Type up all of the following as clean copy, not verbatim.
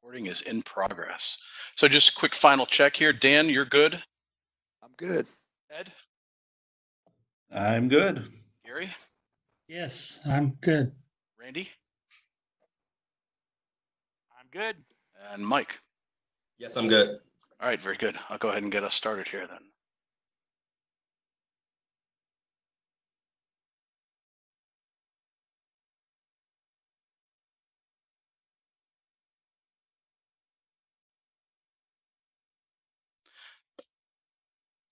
Recording is in progress. So just a quick final check here. Dan, you're good? I'm good. Ed? I'm good. Gary? Yes, I'm good. Randy? I'm good. And Mike? Yes, I'm good. All right, very good. I'll go ahead and get us started here then.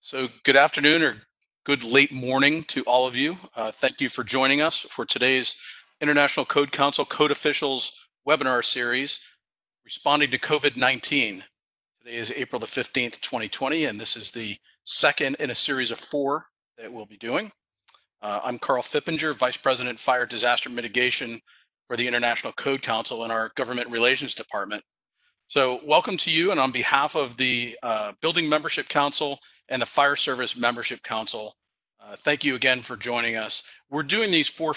So good afternoon or good late morning to all of you. Thank you for joining us for today's International Code Council Code Officials webinar series, Responding to COVID-19. Today is April the 15th, 2020, and this is the second in a series of 4 that we'll be doing. I'm Carl Fippinger, Vice President, Fire Disaster Mitigation for the International Code Council in our Government Relations Department. So welcome to you, and on behalf of the Building Membership Council and the Fire Service Membership Council, thank you again for joining us. We're doing these 4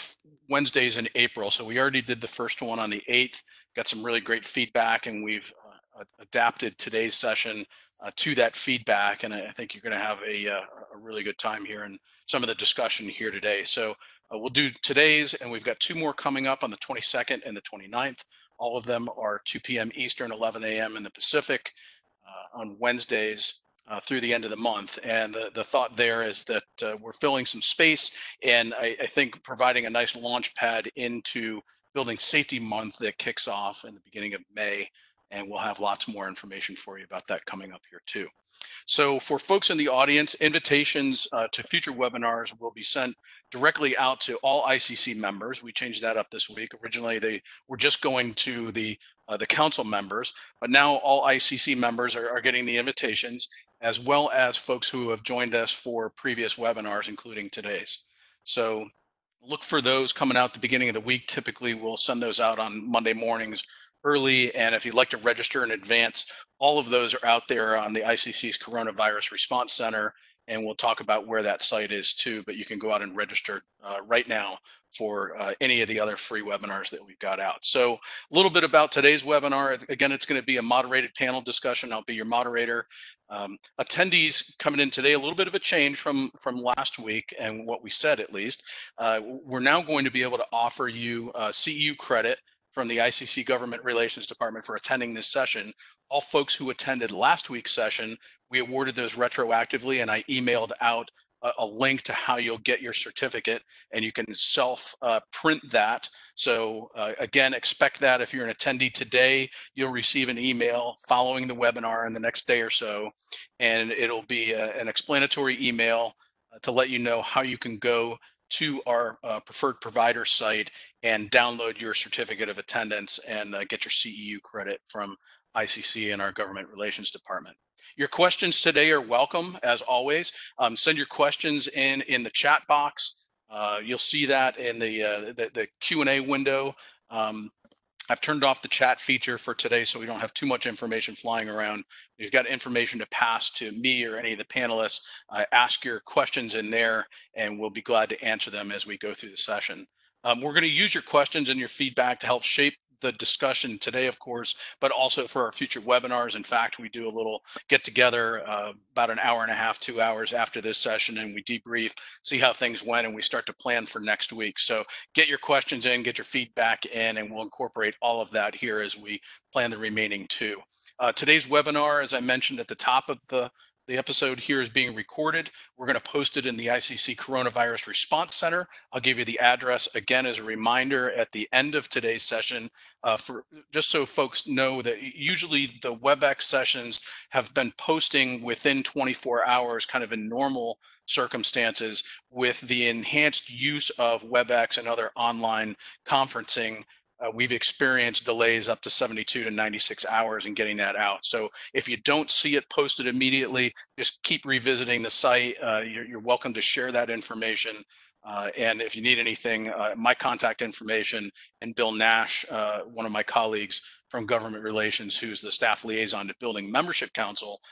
Wednesdays in April, so we already did the first one on the 8th, got some really great feedback, and we've adapted today's session to that feedback, and I think you're going to have a really good time here and some of the discussion here today. So we'll do today's, and we've got 2 more coming up on the 22nd and the 29th. All of them are 2 p.m. Eastern, 11 a.m. in the Pacific on Wednesdays through the end of the month. And the thought there is that we're filling some space, and I think providing a nice launch pad into Building Safety Month that kicks off in the beginning of May. And we'll have lots more information for you about that coming up here too. So for folks in the audience, invitations to future webinars will be sent directly out to all ICC members. We changed that up this week. Originally, they were just going to the council members, but now all ICC members are getting the invitations, as well as folks who have joined us for previous webinars, including today's. So look for those coming out at the beginning of the week. Typically, we'll send those out on Monday mornings early, and if you'd like to register in advance, all of those are out there on the ICC's Coronavirus Response Center, and we'll talk about where that site is too, but you can go out and register right now for any of the other free webinars that we've got out. So a little bit about today's webinar. Again, it's going to be a moderated panel discussion. I'll be your moderator. Attendees coming in today, a little bit of a change from last week and what we said at least. We're now going to be able to offer you CEU credit from the ICC Government Relations Department for attending this session. All folks who attended last week's session, we awarded those retroactively, and I emailed out a link to how you'll get your certificate, and you can self-print that. So again, expect that if you're an attendee today, you'll receive an email following the webinar in the next day or so, and it'll be an explanatory email to let you know how you can go to our preferred provider site and download your certificate of attendance and get your CEU credit from ICC and our Government Relations Department. Your questions today are welcome, as always. Send your questions in the chat box. You'll see that in the Q&A window. I've turned off the chat feature for today so we don't have too much information flying around. If you've got information to pass to me or any of the panelists, ask your questions in there, and we'll be glad to answer them as we go through the session. We're going to use your questions and your feedback to help shape the discussion today, of course, but also for our future webinars. In fact, we do a little get together about an hour and a half, 2 hours after this session, and we debrief, see how things went, and we start to plan for next week. So get your questions in, get your feedback in, and we'll incorporate all of that here as we plan the remaining 2. Today's webinar, as I mentioned at the top of the episode here, is being recorded. We're going to post it in the ICC Coronavirus Response Center. I'll give you the address again as a reminder at the end of today's session, for just so folks know that usually the WebEx sessions have been posting within 24 hours, kind of in normal circumstances. With the enhanced use of WebEx and other online conferencing, we've experienced delays up to 72 to 96 hours in getting that out. So if you don't see it posted immediately, just keep revisiting the site. You're welcome to share that information. And if you need anything, my contact information, and Bill Nash, one of my colleagues from Government Relations, who's the staff liaison to Building Membership Council,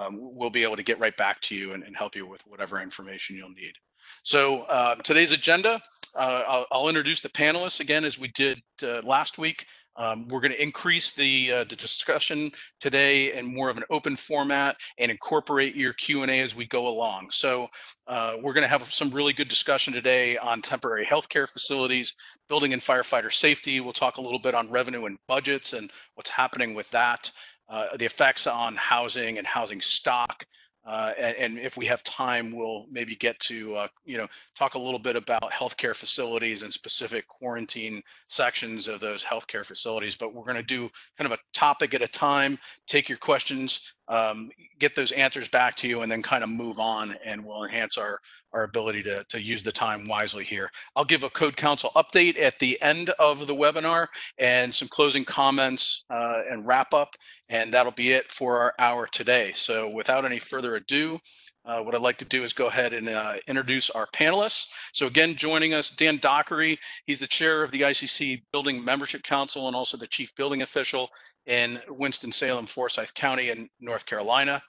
will be able to get right back to you and help you with whatever information you'll need. So today's agenda, I'll introduce the panelists again as we did last week. We're going to increase the discussion today in more of an open format and incorporate your Q&A as we go along. So we're going to have some really good discussion today on temporary healthcare facilities, building and firefighter safety. We'll talk a little bit on revenue and budgets and what's happening with that, the effects on housing and housing stock. And if we have time, we'll maybe get to, talk a little bit about healthcare facilities and specific quarantine sections of those healthcare facilities. But we're going to do kind of a topic at a time, take your questions, get those answers back to you, and then kind of move on, and we'll enhance our ability to use the time wisely here. I'll give a Code Council update at the end of the webinar and some closing comments and wrap up, and that'll be it for our hour today. So without any further ado, what I'd like to do is go ahead and introduce our panelists. So again, joining us, Dan Dockery. He's the chair of the ICC Building Membership Council and also the chief building official in Winston-Salem, Forsyth County in North Carolina.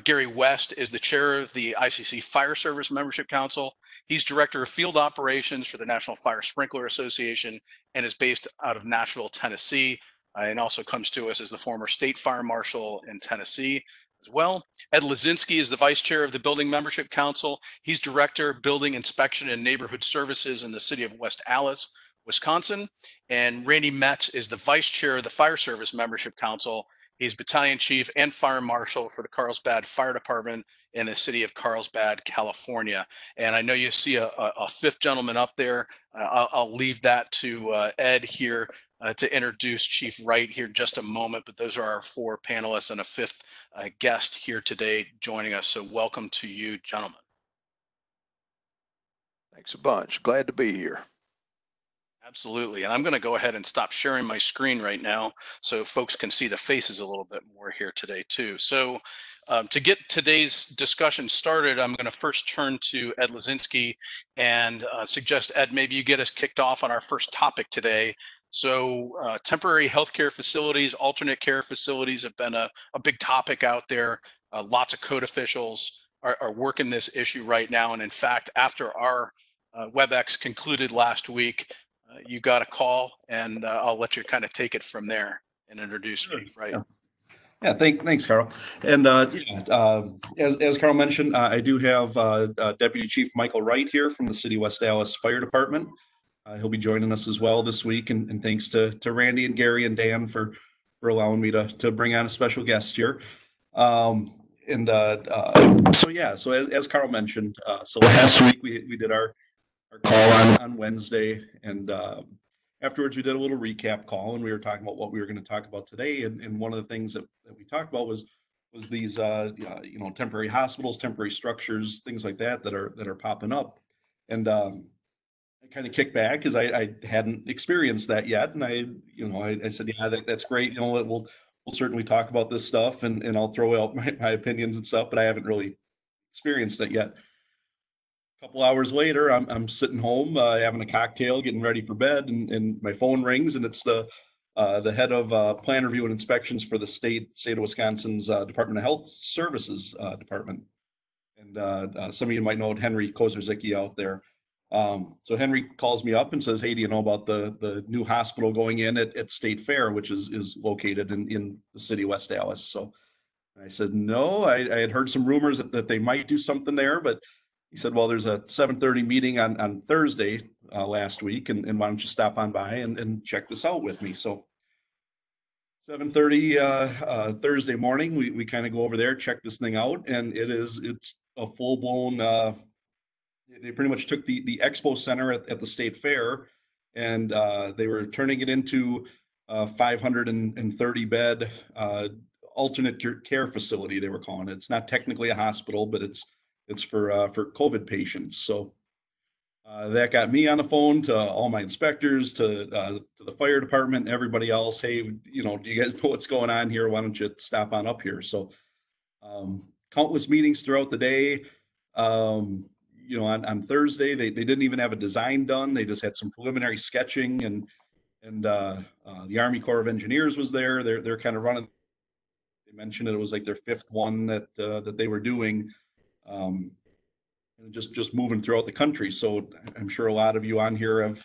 Gary West is the chair of the ICC Fire Service Membership Council. He's director of field operations for the National Fire Sprinkler Association and is based out of Nashville, Tennessee, and also comes to us as the former state fire marshal in Tennessee as well. Ed Lazinski is the vice chair of the Building Membership Council. He's director of building inspection and neighborhood services in the city of West Allis, Wisconsin. And Randy Metz is the vice chair of the Fire Service Membership Council. He's battalion chief and fire marshal for the Carlsbad Fire Department in the city of Carlsbad, California. And I know you see a fifth gentleman up there. I'll leave that to Ed here to introduce Chief Wright here in just a moment, but those are our four panelists and a fifth guest here today joining us. So welcome to you, gentlemen. Thanks a bunch. Glad to be here. Absolutely. And I'm going to go ahead and stop sharing my screen right now so folks can see the faces a little bit more here today too. So to get today's discussion started, I'm going to first turn to Ed Lazinski and suggest, Ed, maybe you get us kicked off on our first topic today. So temporary healthcare facilities, alternate care facilities have been a big topic out there. Lots of code officials are working this issue right now. And in fact, after our WebEx concluded last week, you got a call, and I'll let you kind of take it from there and introduce me, right? Yeah, thanks, Carl. And as Carl mentioned, I do have Deputy Chief Michael Wright here from the City of West Allis Fire Department. He'll be joining us as well this week, and thanks to Randy and Gary and Dan for allowing me to bring on a special guest here. So as Carl mentioned, so last week we did our call on Wednesday, and afterwards we did a little recap call, and we were talking about what we were going to talk about today. And one of the things that we talked about was these temporary hospitals, temporary structures, things like that are popping up. And I kind of kicked back because I hadn't experienced that yet, and I said, yeah, that's great. We'll certainly talk about this stuff, and I'll throw out my opinions and stuff, but I haven't really experienced it yet. A couple hours later, I'm sitting home having a cocktail, getting ready for bed, and my phone rings, and it's the head of plan review and inspections for the state of Wisconsin's Department of Health Services department. And some of you might know Henry Kozerzicki out there. So Henry calls me up and says, "Hey, do you know about the new hospital going in at State Fair, which is located in the city of West Allis?" So I said, "No, I had heard some rumors that they might do something there, but." He said, "Well, there's a 7:30 meeting on Thursday last week, and why don't you stop on by and check this out with me?" So 7:30 Thursday morning, we kind of go over there, check this thing out, and it's a full-blown, they pretty much took the expo center at the state fair, and they were turning it into a 530 bed alternate care facility, they were calling it. It's not technically a hospital, but it's for COVID patients. So that got me on the phone to all my inspectors, to the fire department, everybody else. "Hey, do you guys know what's going on here? Why don't you stop on up here?" So countless meetings throughout the day. On Thursday, they didn't even have a design done. They just had some preliminary sketching, and the Army Corps of Engineers was there. They're kind of running. They mentioned it was like their fifth one that they were doing. And just moving throughout the country. So I'm sure a lot of you on here have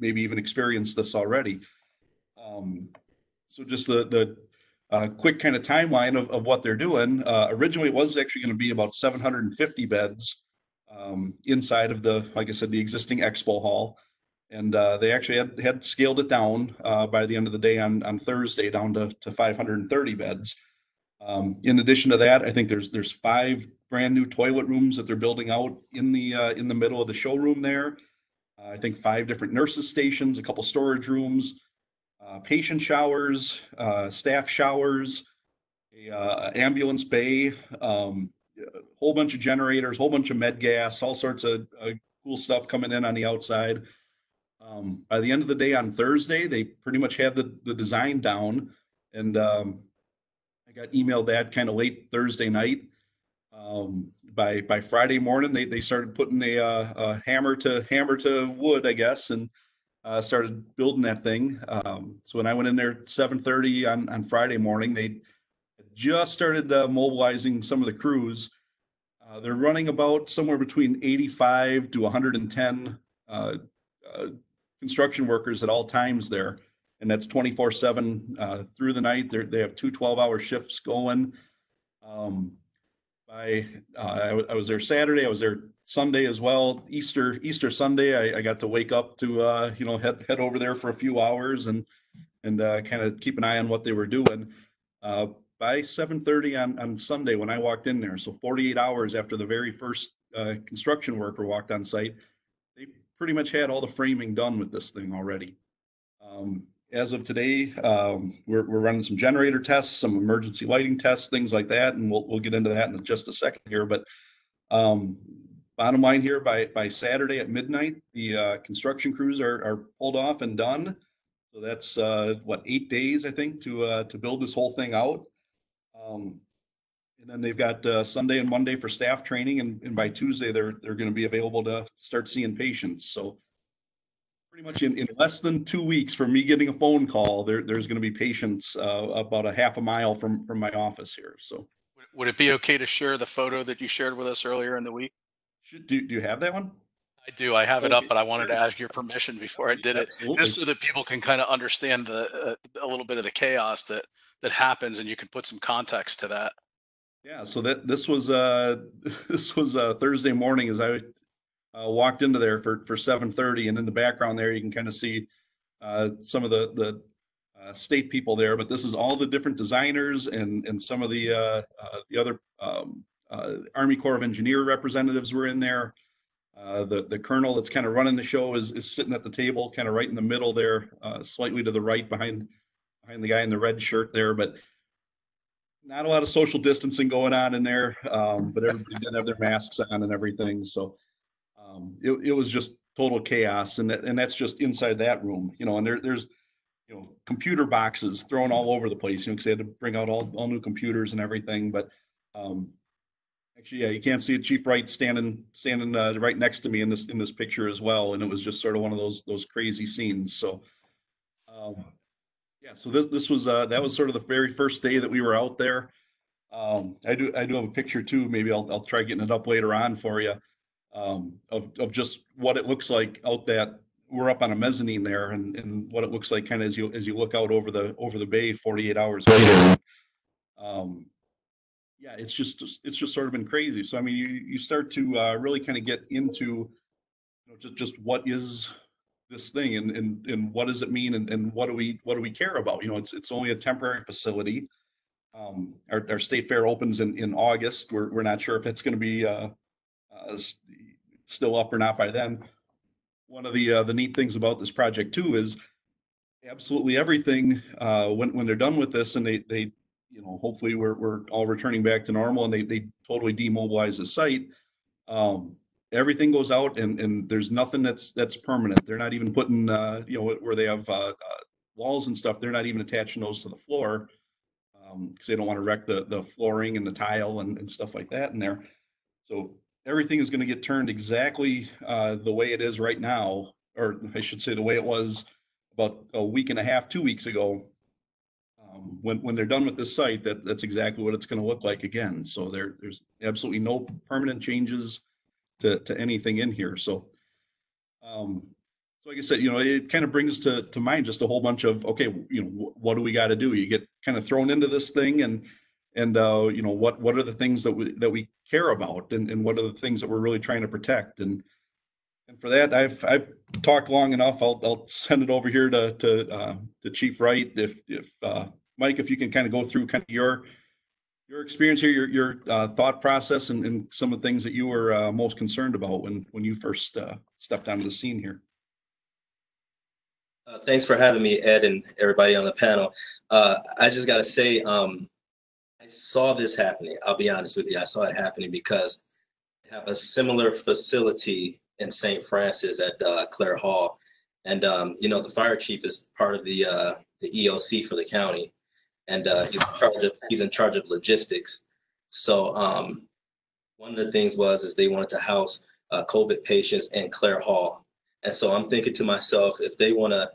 maybe even experienced this already. So just the quick kind of timeline of what they're doing. Originally, it was actually going to be about 750 beds inside of the, like I said, the existing expo hall. And they actually had scaled it down by the end of the day on Thursday down to 530 beds. In addition to that, I think there's 5 brand new toilet rooms that they're building out in the middle of the showroom there. I think 5 different nurses stations, a couple storage rooms, patient showers, staff showers, a ambulance bay, a whole bunch of generators, whole bunch of med gas, all sorts of cool stuff coming in on the outside. By the end of the day on Thursday, they pretty much had the design down, and I got emailed that kind of late Thursday night. By Friday morning, they started putting a hammer to wood, I guess, and started building that thing. So when I went in there at 7:30 on Friday morning, they just started mobilizing some of the crews. They're running about somewhere between 85 to 110 construction workers at all times there. And that's 24/7 through the night. They have 2 12-hour shifts going. I was there Saturday. I was there Sunday as well. Easter Sunday, I got to wake up to head over there for a few hours and kind of keep an eye on what they were doing. By 7:30 on Sunday when I walked in there, so 48 hours after the very first construction worker walked on site, they pretty much had all the framing done with this thing already. As of today, we're running some generator tests, some emergency lighting tests, things like that, and we'll get into that in just a second here. But bottom line here, by Saturday at midnight, the construction crews are pulled off and done. So that's 8 days, I think, to build this whole thing out. And then they've got Sunday and Monday for staff training, and by Tuesday they're going to be available to start seeing patients. So pretty much in less than 2 weeks from me getting a phone call, there's going to be patients about a half a mile from my office here. So Would it be okay to share the photo that you shared with us earlier in the week? do you have that one? I do. I have it up, Okay, but I wanted to sure. ask your permission before I did it, Absolutely. just so that people can kind of understand a little bit of the chaos that happens, and you can put some context to that. Yeah, so this was this was Thursday morning as I walked into there for 7:30, and in the background there you can kind of see some of the state people there. But this is all the different designers and some of the other Army Corps of Engineer representatives were in there. The colonel that's kind of running the show is sitting at the table, kind of right in the middle there, slightly to the right behind the guy in the red shirt there. But not a lot of social distancing going on in there, but everybody did have their masks on and everything. So it was just total chaos, and that's just inside that room, and there's computer boxes thrown all over the place, because they had to bring out all new computers and everything. But actually, yeah, you can't see it. Chief Wright standing right next to me in this picture as well, and it was just sort of one of those crazy scenes. So yeah, so this was that was sort of the very first day that we were out there. I do have a picture too. Maybe I'll try getting it up later on for you, of just what it looks like out that we're up on a mezzanine there, and what it looks like kind of as you look out over the bay 48 hours later. Yeah, it's just sort of been crazy. So I mean, you start to really kind of get into just what is this thing, and what does it mean, and what do we care about? It's only a temporary facility. Our state fair opens in August. We're not sure if it's going to be still up or not by then. One of the neat things about this project too is absolutely everything when they're done with this, and they hopefully we're all returning back to normal, and they totally demobilize the site. Everything goes out, and there's nothing that's permanent. They're not even putting where they have walls and stuff. They're not even attaching those to the floor, because they don't want to wreck the flooring and the tile and stuff like that in there. So everything is going to get turned exactly the way it is right now, or I should say the way it was about a week and a half, 2 weeks ago. When they're done with this site, that's exactly what it's going to look like again. So there's absolutely no permanent changes to anything in here. So So like I said, it kind of brings to mind just a whole bunch of, okay, what do we got to do? You get kind of thrown into this thing, and what are the things that we care about, and what are the things that we're really trying to protect, and for that, I've talked long enough. I'll send it over here to Chief Wright. If Mike, if you can kind of go through kind of your experience here, your thought process, and some of the things that you were most concerned about when you first stepped onto the scene here. Thanks for having me, Ed, and everybody on the panel. I just got to say, I saw this happening. I'll be honest with you. I saw it happening because I have a similar facility in St. Francis at Clare Hall. And, the fire chief is part of the EOC for the county. And he's in charge of logistics. So one of the things is they wanted to house COVID patients in Clare Hall. And so I'm thinking to myself, if they want to,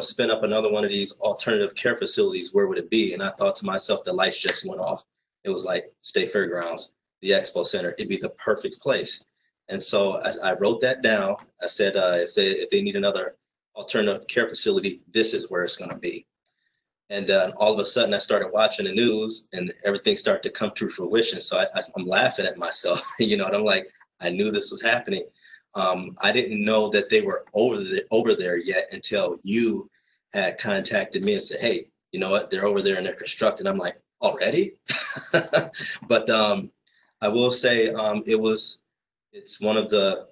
spin up another one of these alternative care facilities, where would it be? And I thought to myself, the lights just went off. It was like State Fairgrounds, the Expo Center. It'd be the perfect place. And so as I wrote that down, I said, if they need another alternative care facility, this is where it's going to be. And all of a sudden, I started watching the news, and everything started to come to fruition. So I'm laughing at myself, and I'm like, I knew this was happening. I didn't know that they were over there yet until you had contacted me and said, hey, you know what? They're over there and they're constructing. I'm like, already? But I will say it's one of the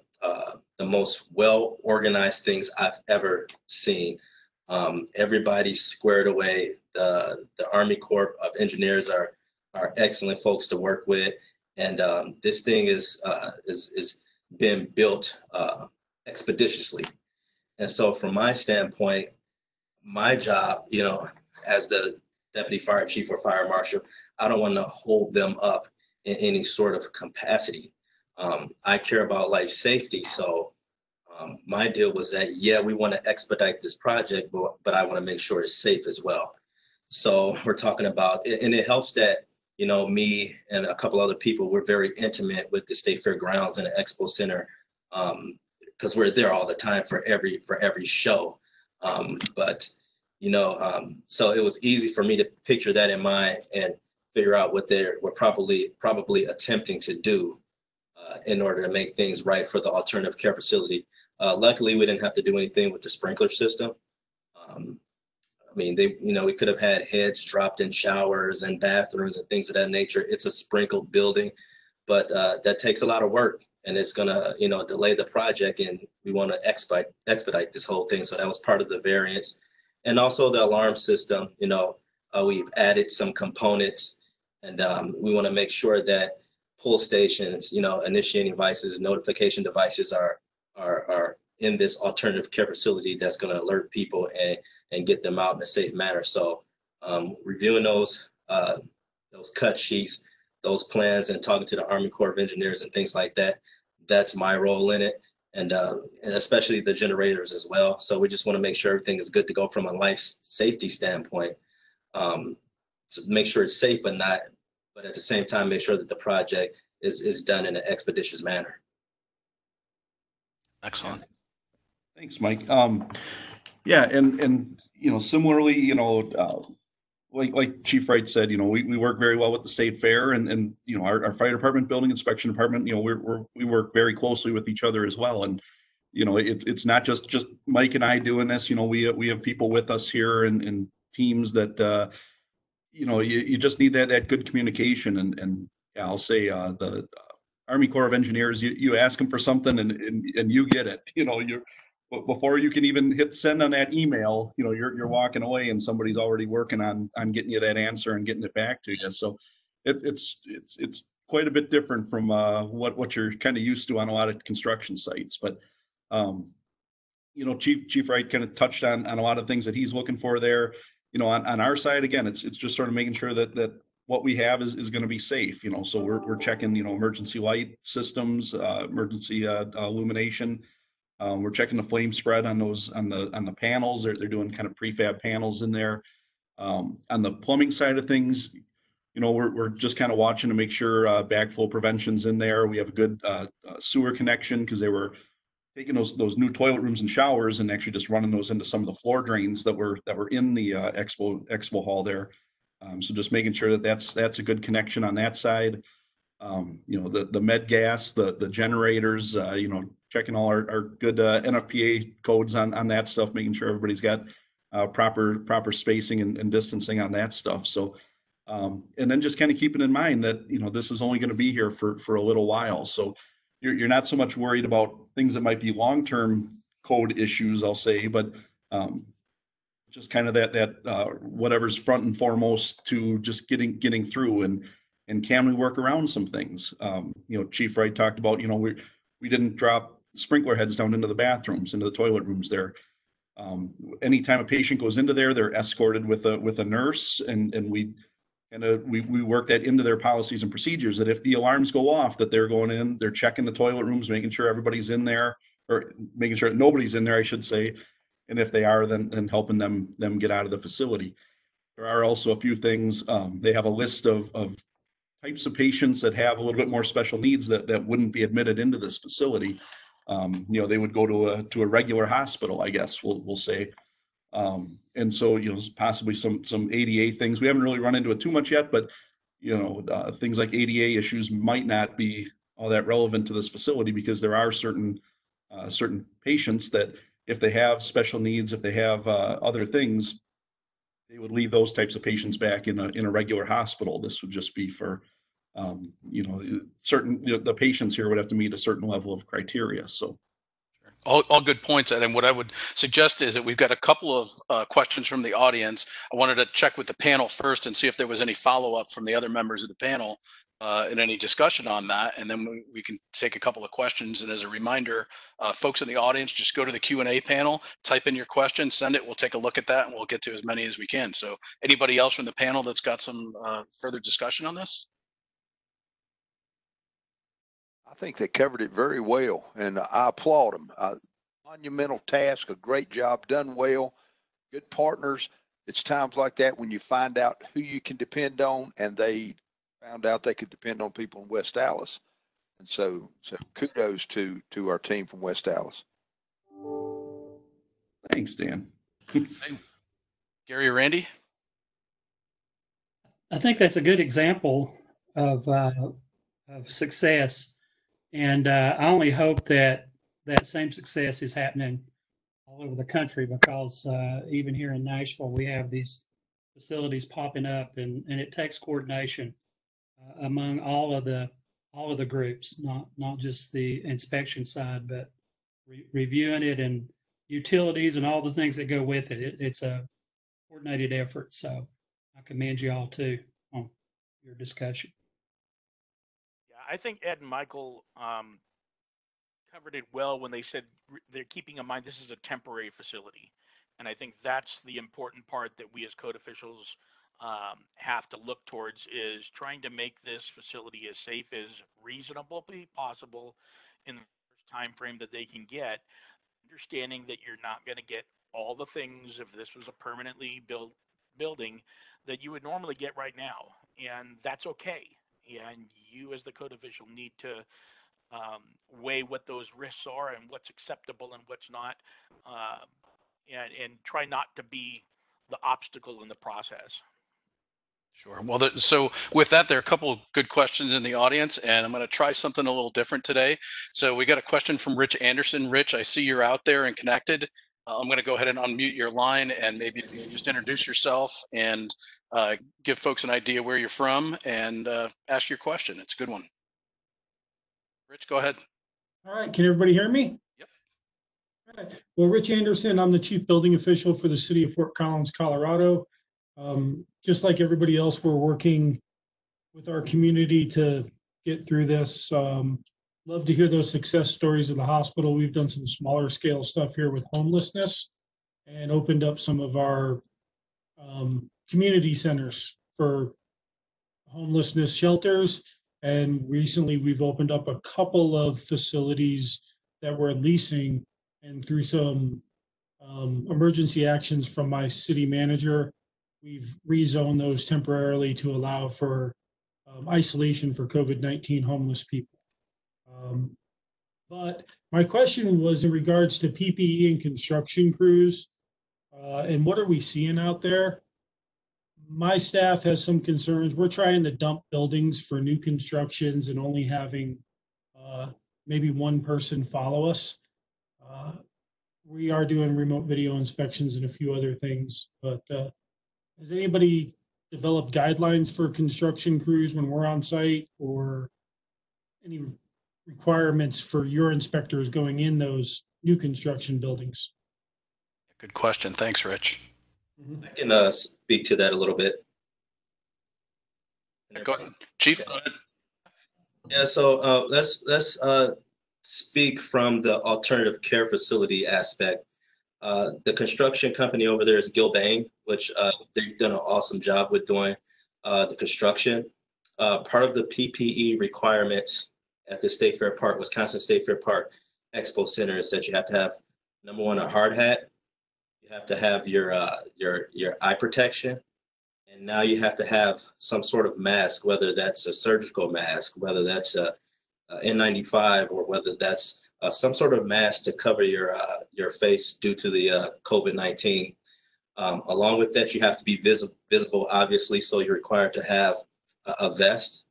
most well-organized things I've ever seen. Everybody's squared away. The Army Corps of Engineers are excellent folks to work with. And this thing is been built expeditiously. And so from my standpoint, my job, as the deputy fire chief or fire marshal, I don't want to hold them up in any sort of capacity. I care about life safety. So my deal was that, we want to expedite this project, but I want to make sure it's safe as well. So we're talking about, and it helps that, me and a couple other people, we're very intimate with the State Fairgrounds and the Expo Center, because we're there all the time for every show. So it was easy for me to picture that in mind and figure out what they were probably attempting to do in order to make things right for the alternative care facility. Luckily, we didn't have to do anything with the sprinkler system. We could have had heads dropped in showers and bathrooms and things of that nature. It's a sprinkled building, but that takes a lot of work, and it's gonna, delay the project. And we want to expedite this whole thing. So that was part of the variance, and also the alarm system. We've added some components, and we want to make sure that pull stations, initiating devices, notification devices are in this alternative care facility that's going to alert people and get them out in a safe manner. So reviewing those cut sheets, those plans, and talking to the Army Corps of Engineers and things like that, that's my role in it. And especially the generators as well. So we just want to make sure everything is good to go from a life safety standpoint. To make sure it's safe, but at the same time, make sure that the project is done in an expeditious manner. Excellent. Thanks, Mike. And similarly, like Chief Wright said, we work very well with the State Fair, and our fire department, building inspection department, we work very closely with each other as well. And it's not just Mike and I doing this. We have people with us here and teams that you just need that good communication. And I'll say the Army Corps of Engineers, you ask them for something and you get it. Before you can even hit send on that email, you're walking away and somebody's already working on getting you that answer and getting it back to you. So it's quite a bit different from what you're kind of used to on a lot of construction sites. But Chief Wright kind of touched on a lot of things that he's looking for there. On our side, again, it's just sort of making sure that what we have is going to be safe. So we're checking emergency light systems, emergency illumination. We're checking the flame spread on those on the panels. They're doing kind of prefab panels in there. On the plumbing side of things, we're just kind of watching to make sure backflow prevention's in there. We have a good sewer connection because they were taking those new toilet rooms and showers and actually just running those into some of the floor drains that were in the expo hall there. So just making sure that that's a good connection on that side. The med gas, the generators, checking all our good NFPA codes on that stuff, making sure everybody's got proper spacing and distancing on that stuff. So, and then just kind of keeping in mind that, this is only going to be here for a little while. So you're not so much worried about things that might be long-term code issues, I'll say, but just kind of that whatever's front and foremost to just getting through and can we work around some things? Chief Wright talked about, we didn't drop sprinkler heads down into the bathrooms, into the toilet rooms there. Anytime a patient goes into there, they're escorted with a nurse, and we work that into their policies and procedures, that if the alarms go off, that they're going in, they're checking the toilet rooms, making sure everybody's in there, or making sure nobody's in there, I should say. And if they are, then helping them get out of the facility. There are also a few things. They have a list of types of patients that have a little bit more special needs that wouldn't be admitted into this facility. They would go to a regular hospital, I guess we'll say. And so, possibly some ADA things. We haven't really run into it too much yet, but, things like ADA issues might not be all that relevant to this facility, because there are certain patients that, if they have special needs, if they have other things, they would leave those types of patients back in a regular hospital. This would just be for, certain, the patients here would have to meet a certain level of criteria. So. All good points, Ed. And what I would suggest is that we've got a couple of questions from the audience. I wanted to check with the panel first and see if there was any follow-up from the other members of the panel and any discussion on that. And then we can take a couple of questions. And as a reminder, folks in the audience, just go to the Q&A panel, type in your question, send it. We'll take a look at that, and we'll get to as many as we can. So anybody else from the panel that's got some further discussion on this? I think they covered it very well, and I applaud them. Monumental task, a great job, done well, good partners. It's times like that when you find out who you can depend on, and they found out they could depend on people in West Allis. And so kudos to our team from West Allis. Thanks, Dan. Gary or Randy? I think that's a good example of success. And I only hope that same success is happening all over the country, because even here in Nashville, we have these facilities popping up, and it takes coordination among all of the groups, not just the inspection side, but reviewing it, and utilities and all the things that go with it. It's a coordinated effort. So I commend you all too on your discussion. I think Ed and Michael covered it well when they said they're keeping in mind this is a temporary facility. And I think that's the important part that we as code officials have to look towards, is trying to make this facility as safe as reasonably possible in the first time frame that they can get, understanding that you're not going to get all the things, if this was a permanently built building, that you would normally get right now. And that's okay. And you as the code official need to weigh what those risks are and what's acceptable and what's not, and try not to be the obstacle in the process. Sure. Well, so with that, there are a couple of good questions in the audience, and I'm going to try something a little different today. So we got a question from Rich Anderson. Rich, I see you're out there and connected. I'm going to go ahead and unmute your line, and maybe just introduce yourself and give folks an idea where you're from, and ask your question. It's a good one. Rich, go ahead. All right. Can everybody hear me? Yep. All right. Well, Rich Anderson, I'm the chief building official for the city of Fort Collins, Colorado. Just like everybody else, we're working with our community to get through this. Love to hear those success stories of the hospital. We've done some smaller scale stuff here with homelessness, and opened up some of our community centers for homelessness shelters. And recently we've opened up a couple of facilities that we're leasing, and through some emergency actions from my city manager, we've rezoned those temporarily to allow for isolation for COVID-19 homeless people. But my question was in regards to PPE and construction crews, and what are we seeing out there? My staff has some concerns. We're trying to dump buildings for new constructions and only having maybe one person follow us. We are doing remote video inspections and a few other things, but has anybody developed guidelines for construction crews when we're on site, or any requirements for your inspectors going in those new construction buildings? Good question. Thanks, Rich. I can speak to that a little bit. Go ahead. Chief, go ahead. Yeah, so let's speak from the alternative care facility aspect. The construction company over there is Gilbane, which they've done an awesome job with doing the construction. Part of the PPE requirements at the State Fair Park, Wisconsin State Fair Park Expo Center, is that you have to have, number one, a hard hat. You have to have your eye protection. And now you have to have some sort of mask, whether that's a surgical mask, whether that's a N95, or whether that's some sort of mask to cover your face due to the COVID-19. Along with that, you have to be visible, obviously, so you're required to have a vest,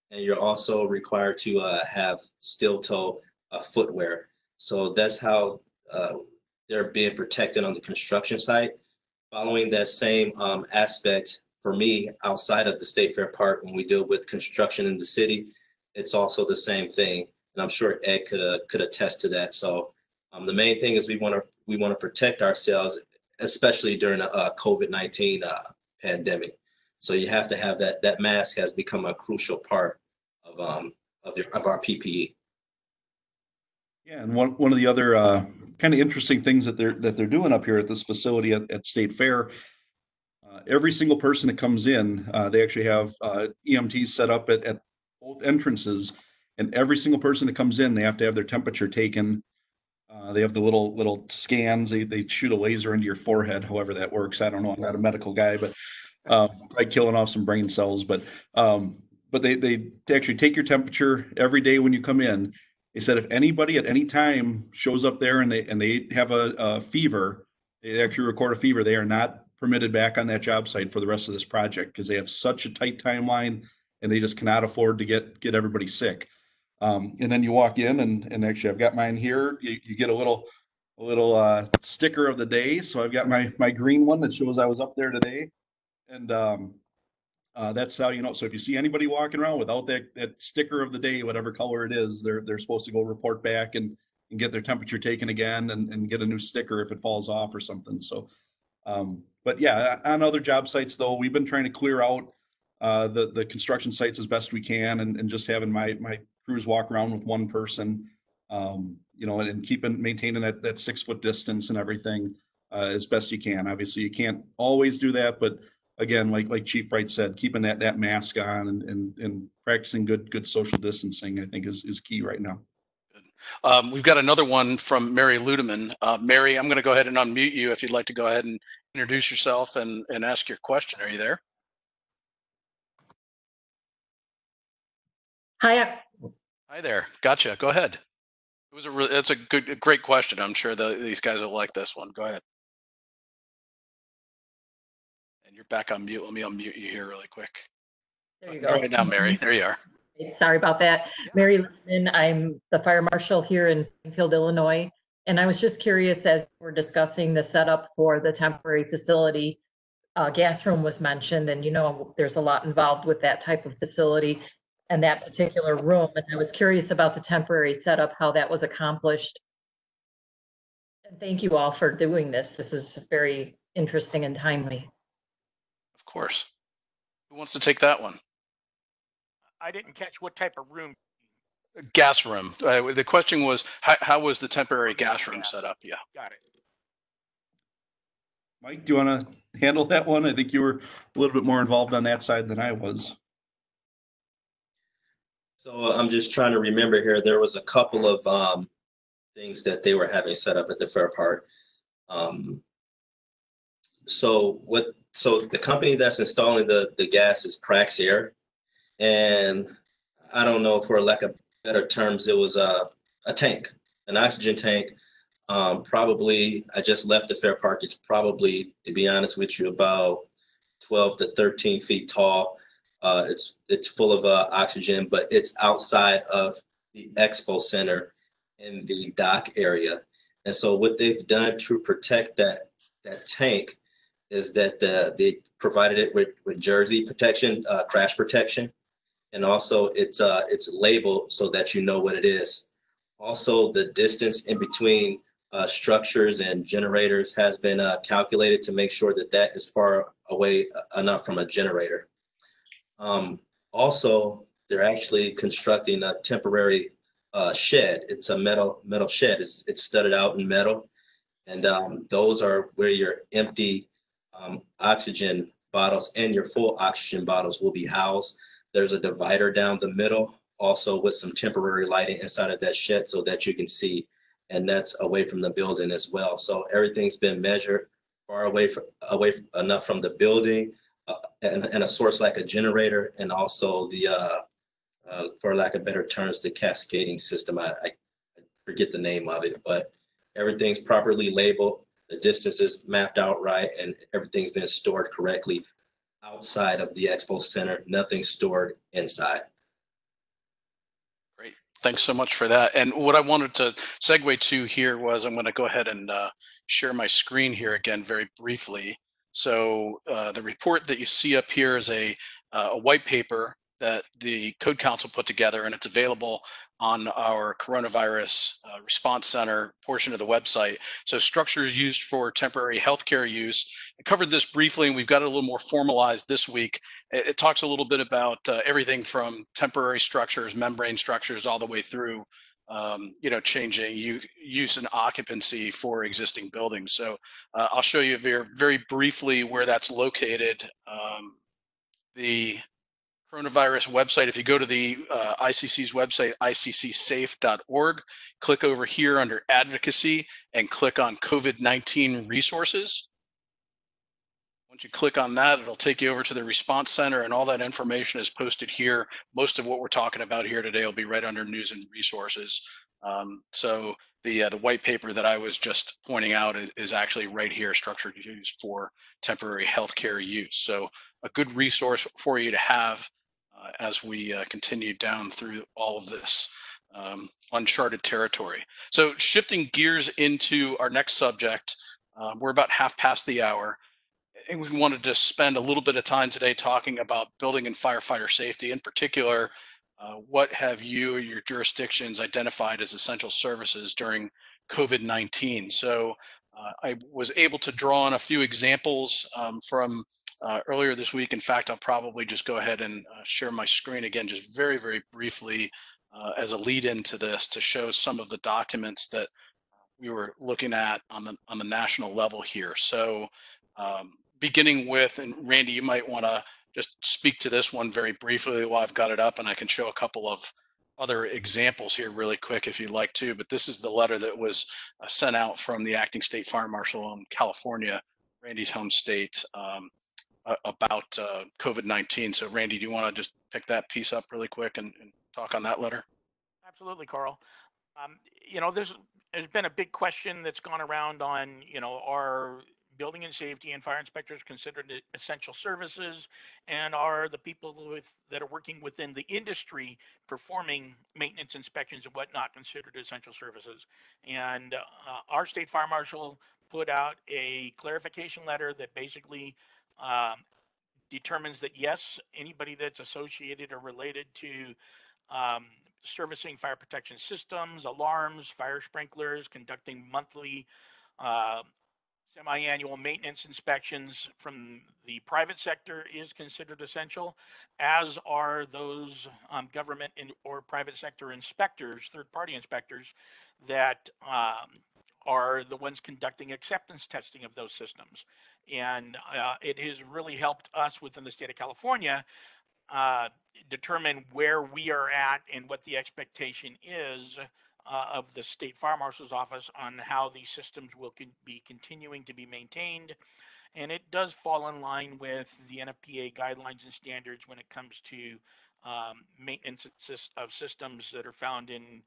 and you're also required to have steel-toe footwear. So that's how they're being protected on the construction site. Following that same aspect, for me, outside of the State Fair Park, when we deal with construction in the city, it's also the same thing. And I'm sure Ed could attest to that. So the main thing is we want to protect ourselves, especially during a COVID-19 pandemic. So you have to have that mask has become a crucial part of our PPE. Yeah, and one of the other kind of interesting things that they're doing up here at this facility at State Fair, every single person that comes in, they actually have EMTs set up at both entrances, and every single person that comes in, they have to have their temperature taken. They have the little scans. They shoot a laser into your forehead, however that works. I don't know. I'm not a medical guy, but probably killing off some brain cells. But they actually take your temperature every day when you come in. They said if anybody at any time shows up there and they have a fever, they actually record a fever, they are not permitted back on that job site for the rest of this project, because they have such a tight timeline and they just cannot afford to get everybody sick. And then you walk in and actually I've got mine here. You get a little sticker of the day. So I've got my green one that shows I was up there today. And that's how you know. So if you see anybody walking around without that sticker of the day, whatever color it is, they're supposed to go report back and get their temperature taken again and get a new sticker if it falls off or something. So, but yeah, on other job sites though, we've been trying to clear out the construction sites as best we can, and just having my crews walk around with one person, and maintaining that 6 foot distance and everything as best you can. Obviously, you can't always do that, but again, like Chief Wright said, keeping that mask on and practicing good social distancing, I think is key right now. We've got another one from Mary Ludeman. Mary, I'm going to go ahead and unmute you if you'd like to go ahead and introduce yourself and ask your question. Are you there? Hi. Hi there. Gotcha. Go ahead. That's a great question. I'm sure these guys will like this one. Go ahead. And you're back on mute. Let me unmute you here really quick. There you go. Try it now, Mary. There you are. Sorry about that. Yeah. Mary Lehman, I'm the fire marshal here in Springfield, Illinois. And I was just curious, as we're discussing the setup for the temporary facility, gas room was mentioned, and there's a lot involved with that type of facility and that particular room. And I was curious about the temporary setup, how that was accomplished. And thank you all for doing this. This is very interesting and timely. Of course. Who wants to take that one? I didn't catch what type of room. Gas room. The question was, how was the temporary gas room set up? Yeah. Got it. Mike, do you want to handle that one? I think you were a little bit more involved on that side than I was. So I'm just trying to remember here. There was a couple of things that they were having set up at the Fair Park. So the company that's installing the gas is Praxair, and I don't know, for lack of better terms, it was a a tank, an oxygen tank. Probably, I just left the Fair Park. It's probably, to be honest with you, about 12 to 13 feet tall. It's full of oxygen, but it's outside of the expo center in the dock area. And so what they've done to protect that tank is that they provided it with jersey protection, crash protection, and also it's labeled so that you know what it is. Also, the distance in between structures and generators has been calculated to make sure that that is far away enough from a generator. Also, they're actually constructing a temporary shed. It's a metal shed. It's studded out in metal, and those are where your empty oxygen bottles and your full oxygen bottles will be housed. There's a divider down the middle, also with some temporary lighting inside of that shed so that you can see, and that's away from the building as well. So everything's been measured far away enough from the building, and a source like a generator, and also the for lack of better terms, the cascading system. I forget the name of it, but everything's properly labeled, the distance is mapped out right, and everything's been stored correctly outside of the expo center. Nothing's stored inside. Great. Thanks so much for that. And what I wanted to segue to here was I'm going to go ahead and share my screen here again very briefly. So the report that you see up here is a white paper that the Code Council put together, and it's available on our coronavirus response center portion of the website. So structures used for temporary healthcare use. I covered this briefly, and we've got it a little more formalized this week. It talks a little bit about everything from temporary structures, membrane structures, all the way through changing use and occupancy for existing buildings. So I'll show you very briefly where that's located. The coronavirus website, if you go to the ICC's website, iccsafe.org, click over here under advocacy and click on COVID-19 resources. Once you click on that, it'll take you over to the response center, and all that information is posted here. Most of what we're talking about here today will be right under news and resources. So the white paper that I was just pointing out is actually right here, structured use for temporary healthcare use. So a good resource for you to have as we continue down through all of this uncharted territory. So shifting gears into our next subject, we're about half past the hour. And we wanted to spend a little bit of time today talking about building and firefighter safety. In particular, what have you or your jurisdictions identified as essential services during COVID-19? So I was able to draw on a few examples from earlier this week. In fact, I'll probably just go ahead and share my screen again, just very briefly as a lead into this, to show some of the documents that we were looking at on the national level here. So beginning with, and Randy, you might want to just speak to this one very briefly while I've got it up, and I can show a couple of other examples here really quick if you'd like to. But this is the letter that was sent out from the acting state fire marshal in California, Randy's home state, about COVID-19. So Randy, do you want to just pick that piece up really quick and talk on that letter? Absolutely, Carl. There's been a big question that's gone around on, are building and safety and fire inspectors considered essential services, and are the people that are working within the industry performing maintenance inspections and whatnot considered essential services? And our state fire marshal put out a clarification letter that basically determines that yes, anybody that's associated or related to servicing fire protection systems, alarms, fire sprinklers, conducting monthly semi-annual maintenance inspections from the private sector is considered essential, as are those government or private sector inspectors, third-party inspectors, that are the ones conducting acceptance testing of those systems. And it has really helped us within the state of California determine where we are at and what the expectation is of the state fire marshal's office on how these systems will be continuing to be maintained. And it does fall in line with the NFPA guidelines and standards when it comes to maintenance of systems that are found in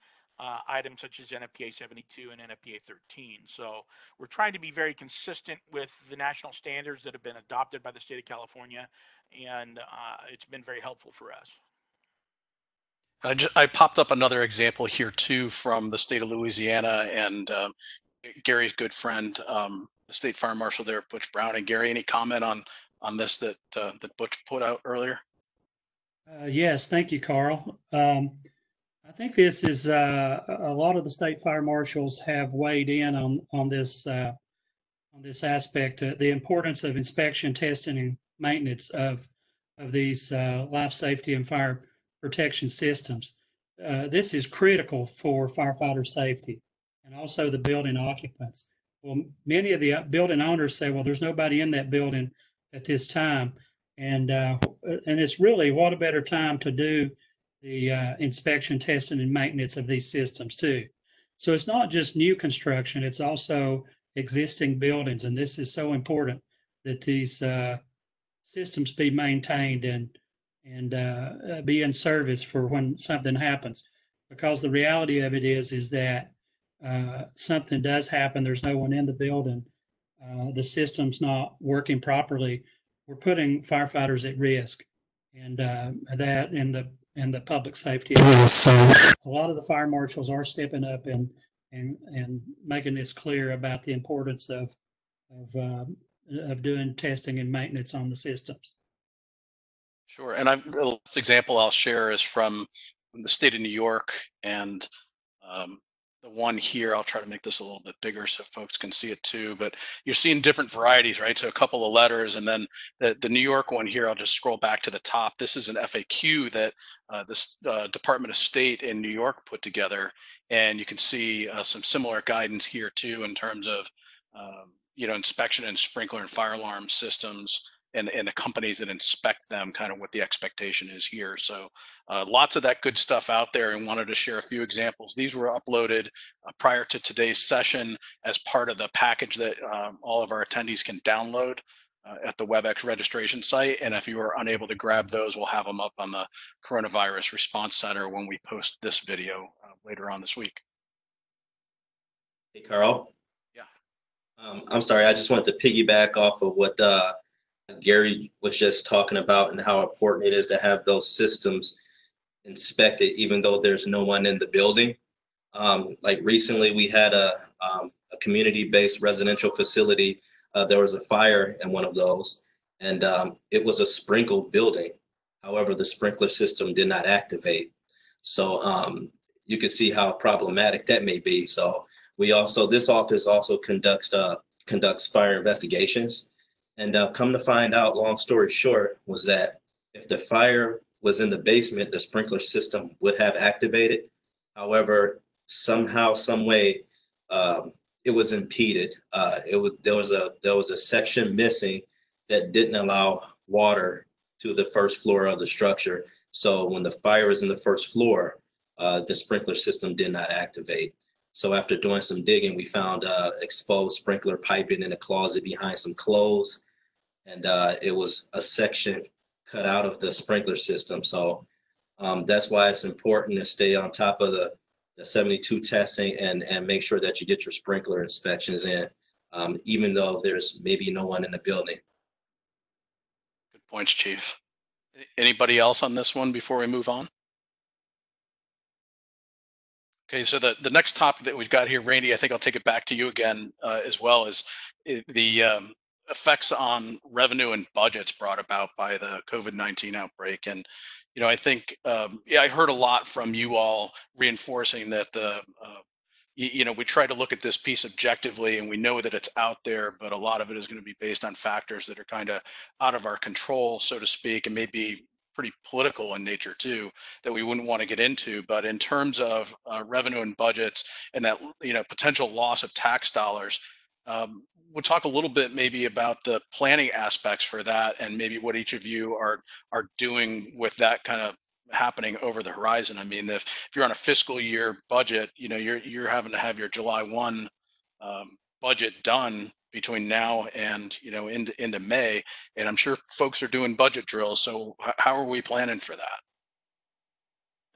items such as NFPA 72 and NFPA 13. So we're trying to be very consistent with the national standards that have been adopted by the state of California, and it's been very helpful for us. I popped up another example here too from the state of Louisiana, and Gary's good friend, the state fire marshal there, Butch Brown. And Gary, any comment on this that Butch put out earlier? Yes, thank you, Carl. I think this is a lot of the state fire marshals have weighed in on this aspect, the importance of inspection, testing, and maintenance of these life safety and fire protection systems. This is critical for firefighter safety and also the building occupants. Well, many of the building owners say, well, there's nobody in that building at this time. And it's really, what a better time to do the inspection, testing, and maintenance of these systems too. So it's not just new construction, it's also existing buildings. And this is so important that these systems be maintained and be in service for when something happens. Because the reality of it is that something does happen, there's no one in the building, the system's not working properly, we're putting firefighters at risk, and that and the public safety. So a lot of the fire marshals are stepping up and making this clear about the importance of doing testing and maintenance on the systems. Sure. And the last example I'll share is from the state of New York, and the one here, I'll try to make this a little bit bigger so folks can see it too, but you're seeing different varieties, right? So a couple of letters, and then the New York one here, I'll just scroll back to the top. This is an FAQ that this Department of State in New York put together, and you can see some similar guidance here too in terms of inspection and sprinkler and fire alarm systems, and the companies that inspect them, kind of what the expectation is here. So lots of that good stuff out there, and wanted to share a few examples. These were uploaded prior to today's session as part of the package that all of our attendees can download at the WebEx registration site. And if you are unable to grab those, we'll have them up on the Coronavirus Response Center when we post this video later on this week. Hey, Carl. Yeah. I'm sorry, I just wanted to piggyback off of what Gary was just talking about, and how important it is to have those systems inspected even though there's no one in the building. Like recently we had a community-based residential facility. There was a fire in one of those, and it was a sprinkled building. However, the sprinkler system did not activate. So you can see how problematic that may be. So this office also conducts fire investigations. And come to find out, long story short, was that if the fire was in the basement, the sprinkler system would have activated. However, somehow, some way, it was impeded. There was a section missing that didn't allow water to the first floor of the structure. So when the fire was in the first floor, the sprinkler system did not activate. So after doing some digging, we found exposed sprinkler piping in a closet behind some clothes. And it was a section cut out of the sprinkler system. So that's why it's important to stay on top of the 72 testing and make sure that you get your sprinkler inspections in, even though there's maybe no one in the building. Good points, Chief. Anybody else on this one before we move on? Okay, so the next topic that we've got here, Randy, I think I'll take it back to you again as well, is the effects on revenue and budgets brought about by the COVID-19 outbreak. And, I think, I heard a lot from you all reinforcing that we try to look at this piece objectively, and we know that it's out there, but a lot of it is going to be based on factors that are kind of out of our control, so to speak, and maybe pretty political in nature too, that we wouldn't want to get into. But in terms of revenue and budgets, and that potential loss of tax dollars, we'll talk a little bit maybe about the planning aspects for that, and maybe what each of you are doing with that kind of happening over the horizon. I mean, if you're on a fiscal year budget, you're having to have your July 1 budget done between now and into May, and I'm sure folks are doing budget drills. So how are we planning for that?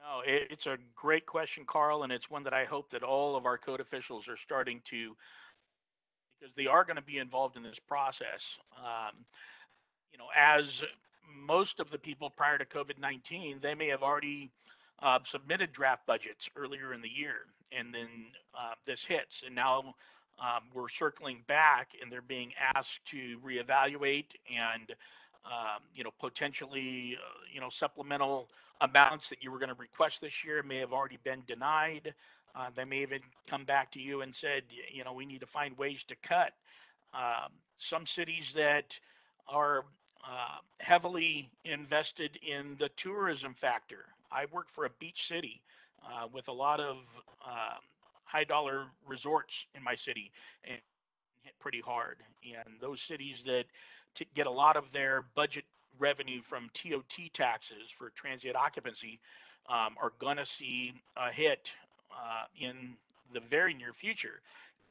No, it's a great question, Carl, and it's one that I hope that all of our code officials are starting to, because they are going to be involved in this process. As most of the people prior to COVID-19, they may have already submitted draft budgets earlier in the year, and then this hits, and now we're circling back, and they're being asked to reevaluate and potentially supplemental amounts that you were going to request this year may have already been denied. They may even come back to you and said, we need to find ways to cut. Some cities that are heavily invested in the tourism factor. I work for a beach city with a lot of high dollar resorts in my city and hit pretty hard. And those cities that get a lot of their budget revenue from TOT taxes for transient occupancy are going to see a hit in the very near future.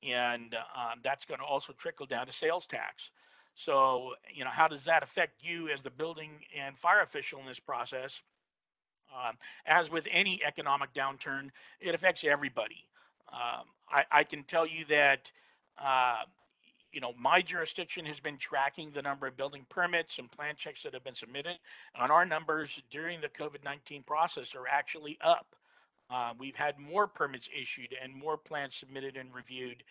And that's going to also trickle down to sales tax. So, how does that affect you as the building and fire official in this process? As with any economic downturn, it affects everybody. I can tell you that, uh, my jurisdiction has been tracking the number of building permits and plan checks that have been submitted. And our numbers during the COVID-19 process are actually up. We've had more permits issued and more plans submitted and reviewed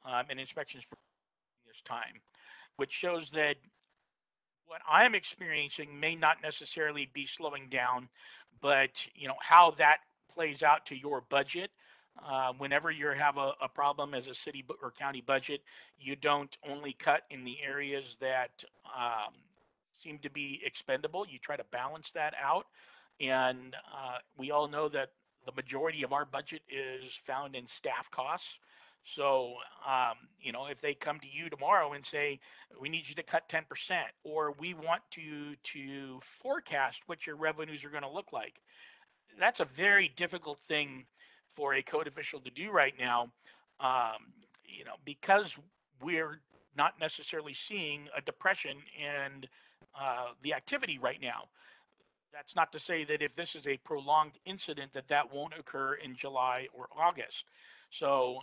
and inspections for this time, which shows that what I'm experiencing may not necessarily be slowing down, but how that plays out to your budget. Whenever you have a problem as a city or county budget, you don't only cut in the areas that seem to be expendable. You try to balance that out, and we all know that the majority of our budget is found in staff costs. So, if they come to you tomorrow and say, we need you to cut 10%, or we want to forecast what your revenues are going to look like, that's a very difficult thing for a code official to do right now, because we're not necessarily seeing a depression in the activity right now. That's not to say that if this is a prolonged incident that won't occur in July or August. So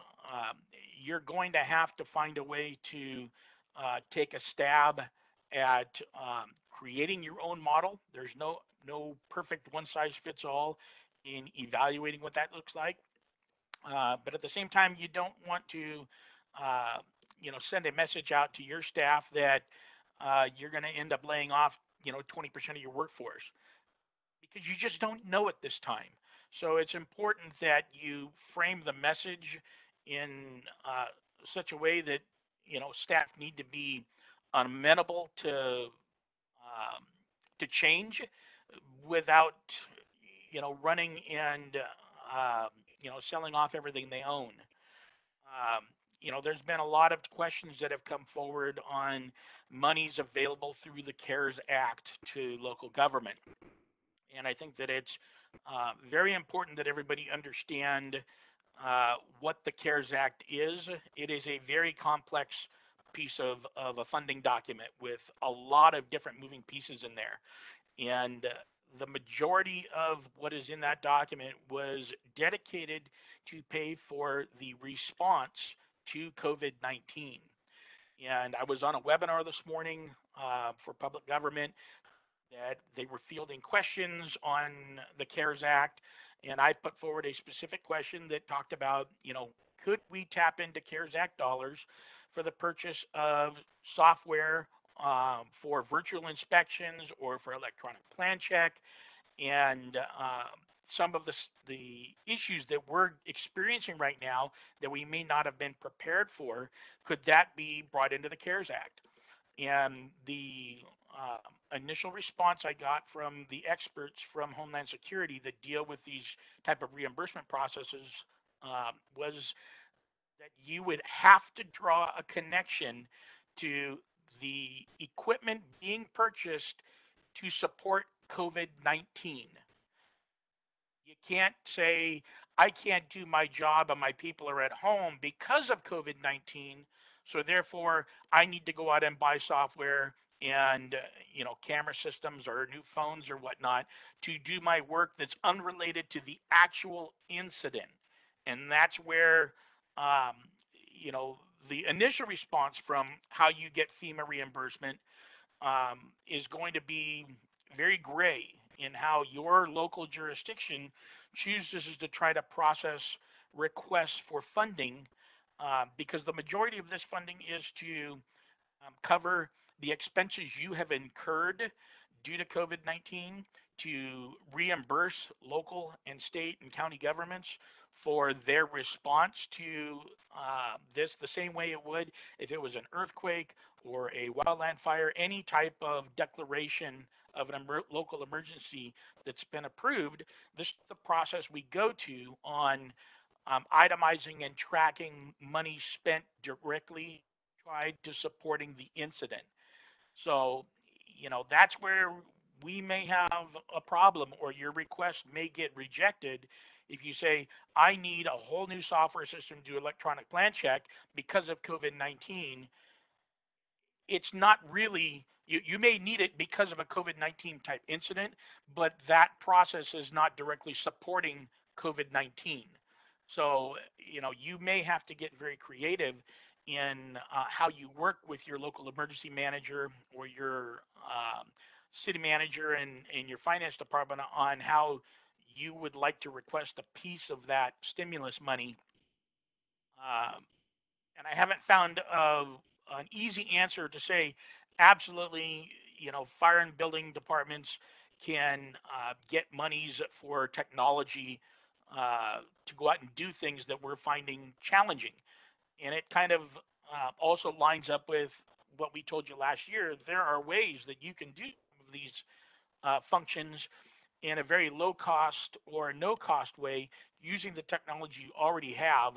you're going to have to find a way to take a stab at creating your own model. There's no perfect one size fits all in evaluating what that looks like. But at the same time, you don't want to send a message out to your staff that you're going to end up laying off 20% of your workforce, because you just don't know at this time. So it's important that you frame the message in such a way that staff need to be amenable to change without running and selling off everything they own. There's been a lot of questions that have come forward on monies available through the CARES Act to local government. And I think that it's very important that everybody understand what the CARES Act is. It is a very complex piece of a funding document with a lot of different moving pieces in there. And the majority of what is in that document was dedicated to pay for the response to COVID-19. And I was on a webinar this morning for public government that they were fielding questions on the CARES Act. And I put forward a specific question that talked about, could we tap into CARES Act dollars for the purchase of software for virtual inspections or for electronic plan check? And some of the issues that we're experiencing right now that we may not have been prepared for, could that be brought into the CARES Act? And the initial response I got from the experts from Homeland Security that deal with these type of reimbursement processes was that you would have to draw a connection to the equipment being purchased to support COVID-19. You can't say, I can't do my job and my people are at home because of COVID-19. So therefore, I need to go out and buy software and camera systems or new phones or whatnot to do my work that's unrelated to the actual incident. And that's where um, you know the initial response from how you get FEMA reimbursement is going to be very gray in how your local jurisdiction chooses to try to process requests for funding, because the majority of this funding is to cover the expenses you have incurred due to COVID-19, to reimburse local and state and county governments for their response to this, the same way it would if it was an earthquake or a wildland fire, any type of declaration of an local emergency that's been approved. This is the process we go to on itemizing and tracking money spent directly tied to supporting the incident. So, that's where we may have a problem, or your request may get rejected if you say, I need a whole new software system to do electronic plan check because of COVID 19. It's not really, you may need it because of a COVID 19 type incident, but that process is not directly supporting COVID 19. So, you may have to get very creative in how you work with your local emergency manager or your city manager and your finance department on how you would like to request a piece of that stimulus money. Um, and I haven't found an easy answer to say absolutely, fire and building departments can get monies for technology to go out and do things that we're finding challenging. And it kind of also lines up with what we told you last year. There are ways that you can do these functions in a very low cost or no cost way using the technology you already have,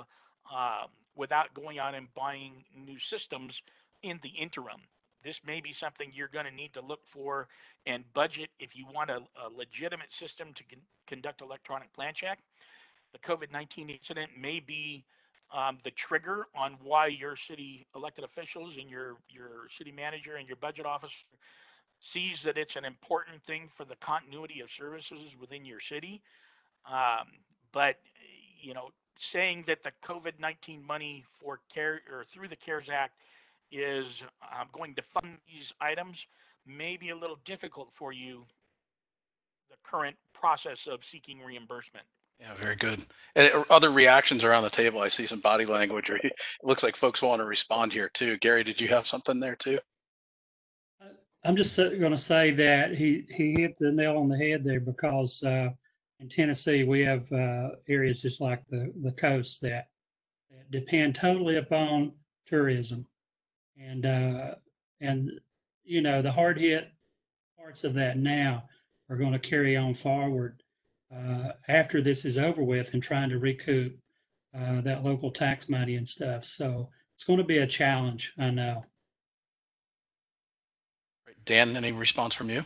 without going out and buying new systems in the interim. This may be something you're going to need to look for and budget if you want a legitimate system to conduct electronic plan check. The COVID-19 incident may be the trigger on why your city elected officials and your city manager and your budget officer sees that it's an important thing for the continuity of services within your city. Um, but saying that the COVID-19 money for care or through the CARES Act is going to fund these items may be a little difficult for you. The current process of seeking reimbursement. Yeah, very good. And other reactions around the table. I see some body language, or it looks like folks want to respond here too. Gary, did you have something there too? I'm just going to say that he hit the nail on the head there, because in Tennessee we have areas just like the coast that depend totally upon tourism, and the hard hit parts of that now are going to carry on forward after this is over with, and trying to recoup that local tax money and stuff. So it's going to be a challenge, I know. Dan, any response from you?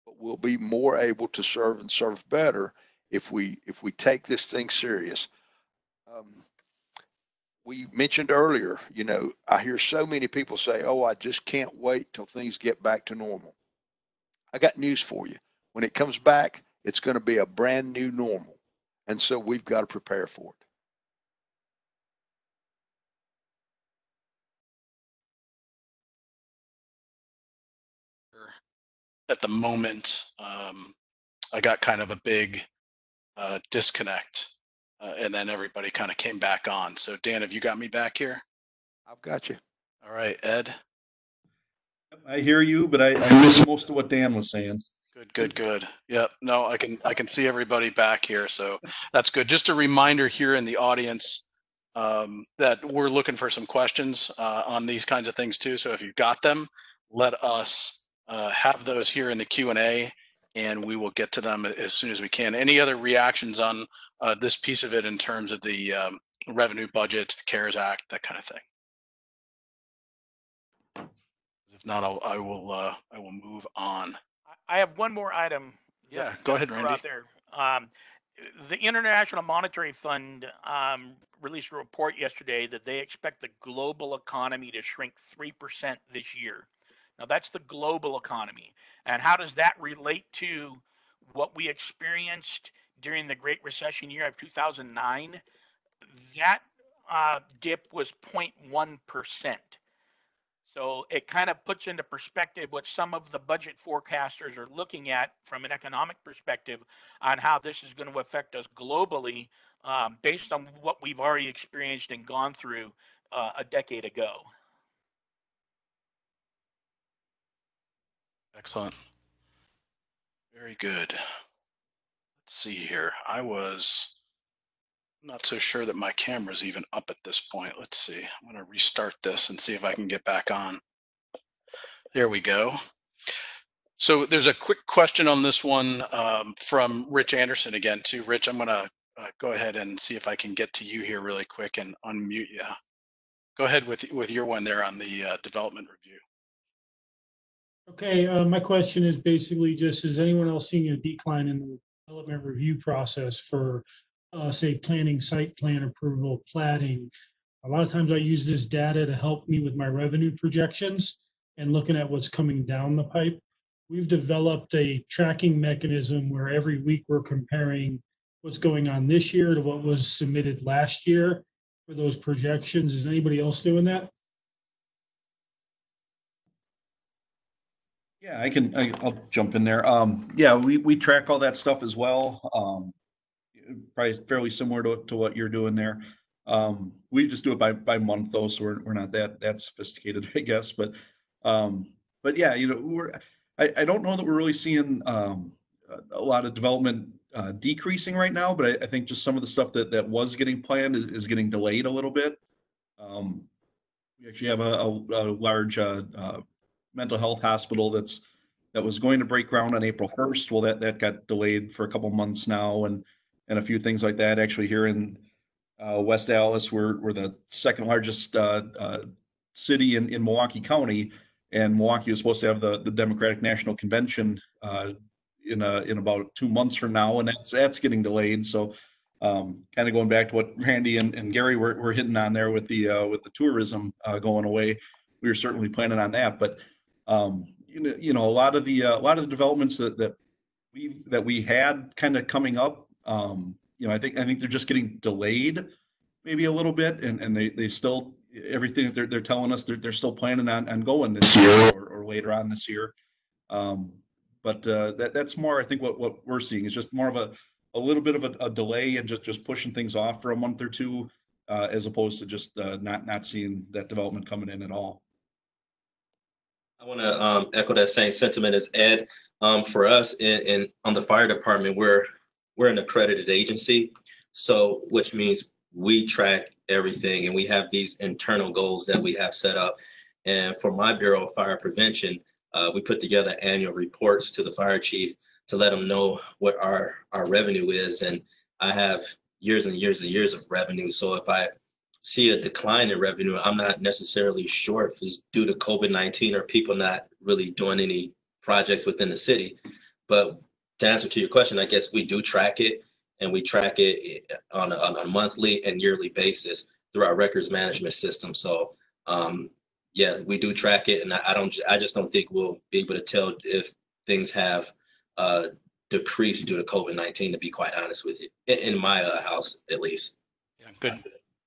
but we'll be more able to serve and serve better if we take this thing serious. We mentioned earlier, you know, I hear so many people say, oh, I just can't wait till things get back to normal. I got news for you. When it comes back, it's going to be a brand new normal. And so we've got to prepare for it. At the moment, I got kind of a big disconnect, and then everybody kind of came back on. So Dan, have you got me back here? I've got you. All right, Ed. I hear you, but I missed most of what Dan was saying. Good. Yep. No, I can see everybody back here, so that's good. Just a reminder here in the audience that we're looking for some questions on these kinds of things too. So if you've got them, let us have those here in the Q&A, and we will get to them as soon as we can. Any other reactions on this piece of it in terms of the revenue budgets, the CARES Act, that kind of thing? If not, I will move on. I have one more item. Yeah, go ahead, Randy. Out there. The International Monetary Fund released a report yesterday that they expect the global economy to shrink 3% this year. Now, that's the global economy. And how does that relate to what we experienced during the Great Recession year of 2009? That dip was 0.1%. So it kind of puts into perspective what some of the budget forecasters are looking at from an economic perspective on how this is going to affect us globally based on what we've already experienced and gone through a decade ago. Excellent. Very good. Let's see here. I was not so sure that my camera's even up at this point. Let's see. I'm going to restart this and see if I can get back on. There we go. So there's a quick question on this one from Rich Anderson again too. Rich, I'm going to go ahead and see if I can get to you here really quick and unmute you. Go ahead with your one there on the development review. Okay, my question is basically just, is anyone else seeing a decline in the development review process for, say, planning, site plan approval, platting? A lot of times I use this data to help me with my revenue projections and looking at what's coming down the pipe. We've developed a tracking mechanism where every week we're comparing what's going on this year to what was submitted last year for those projections. Is anybody else doing that? Yeah, I'll jump in there. Yeah, we track all that stuff as well. Probably fairly similar to what you're doing there. We just do it by month though, so we're not that sophisticated, I guess. But yeah, you know, I don't know that we're really seeing a lot of development decreasing right now, but I think just some of the stuff that was getting planned is getting delayed a little bit. We actually have a large mental health hospital that was going to break ground on April 1st. Well, that got delayed for a couple months now, and a few things like that. Actually, here in West Dallas, we're the second largest city in Milwaukee County, and Milwaukee is supposed to have the Democratic National Convention in about 2 months from now, and that's getting delayed. So kind of going back to what Randy and Gary were hitting on there with the tourism going away, we were certainly planning on that. But you know, a lot of the developments that we had kind of coming up, you know, I think they're just getting delayed maybe a little bit, and they still, everything they're telling us they're still planning on going this year or later on this year. But that's more, I think what we're seeing is just more of a little bit of a delay and just pushing things off for a month or two, as opposed to just not seeing that development coming in at all. I want to echo that same sentiment as Ed. For us on the fire department, we're an accredited agency, so which means we track everything, and we have these internal goals that we have set up. And for my Bureau of Fire Prevention, we put together annual reports to the fire chief to let them know what our revenue is. And I have years and years and years of revenue. So if I see a decline in revenue, I'm not necessarily sure if it's due to COVID-19 or people not really doing any projects within the city. But to answer to your question, I guess we do track it, and we track it on a monthly and yearly basis through our records management system. So yeah, we do track it, and I just don't think we'll be able to tell if things have decreased due to COVID-19, to be quite honest with you, in my house at least. Yeah,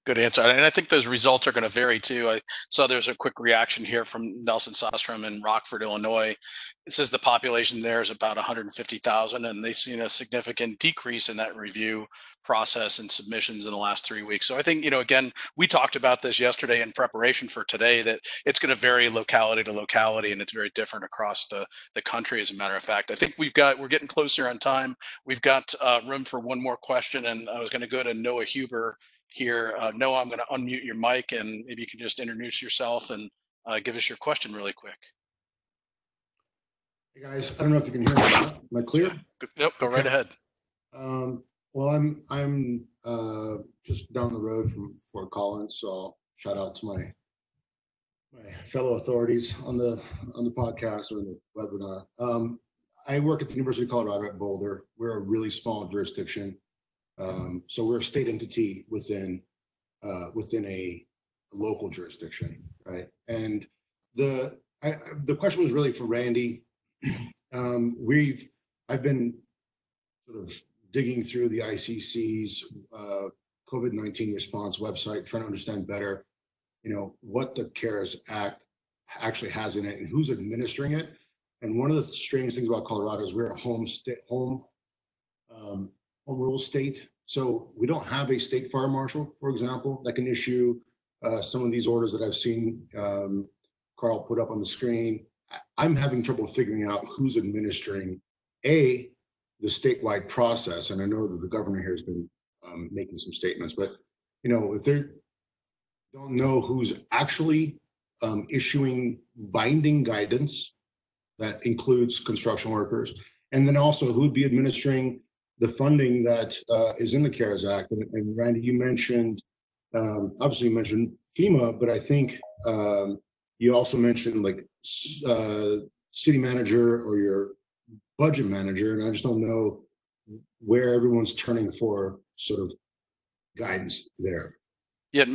good answer. And I think those results are going to vary too. I saw there's a quick reaction here from Nelson Sostrom in Rockford, Illinois. It says the population there is about 150,000, and they've seen a significant decrease in that review process and submissions in the last 3 weeks. So I think, again, we talked about this yesterday in preparation for today, that it's going to vary locality to locality, and it's very different across the country, as a matter of fact. I think we're getting closer on time. We've got room for one more question, and I was going to go to Noah Huber here. Noah, I'm going to unmute your mic, and maybe you can just introduce yourself and give us your question really quick. Hey guys, I don't know if you can hear me. Am I clear? Nope, go right ahead. Well, I'm just down the road from Fort Collins, so I'll shout out to my fellow authorities on the podcast or the webinar. I work at the University of Colorado at Boulder. We're a really small jurisdiction, so we're a state entity within a local jurisdiction, right? And the question was really for Randy. I've been sort of digging through the ICC's COVID-19 response website, trying to understand better, what the CARES Act actually has in it and who's administering it. And one of the strange things about Colorado is we're a home rule state. So we don't have a state fire marshal, for example, that can issue some of these orders that I've seen Carl put up on the screen. I'm having trouble figuring out who's administering the statewide process. And I know that the governor here has been making some statements, but if they don't know who's actually issuing binding guidance that includes construction workers, and then also who'd be administering the funding that is in the CARES Act. And Randy, you mentioned, obviously you mentioned FEMA, but I think you also mentioned like city manager or your budget manager, and I just don't know where everyone's turning for sort of guidance there. Yeah,